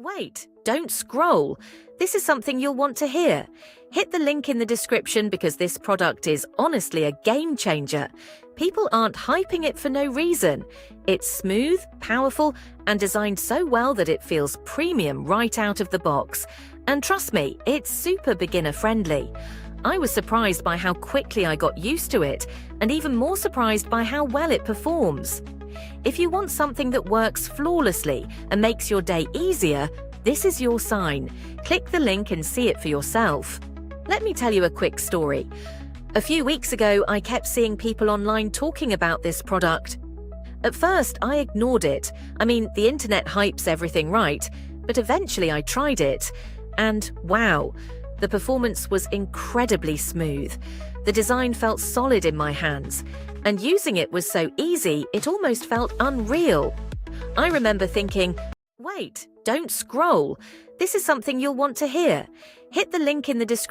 Wait, don't scroll. This is something you'll want to hear. Hit the link in the description because this product is honestly a game changer. People aren't hyping it for no reason. It's smooth, powerful, and designed so well that it feels premium right out of the box. And trust me, it's super beginner friendly. I was surprised by how quickly I got used to it, and even more surprised by how well it performs. If you want something that works flawlessly and makes your day easier, this is your sign. Click the link and see it for yourself. Let me tell you a quick story. A few weeks ago, I kept seeing people online talking about this product. At first, I ignored it. I mean, the internet hypes everything right, but eventually I tried it. And wow, the performance was incredibly smooth. The design felt solid in my hands, and using it was so easy, it almost felt unreal. I remember thinking, wait, don't scroll. This is something you'll want to hear. Hit the link in the description.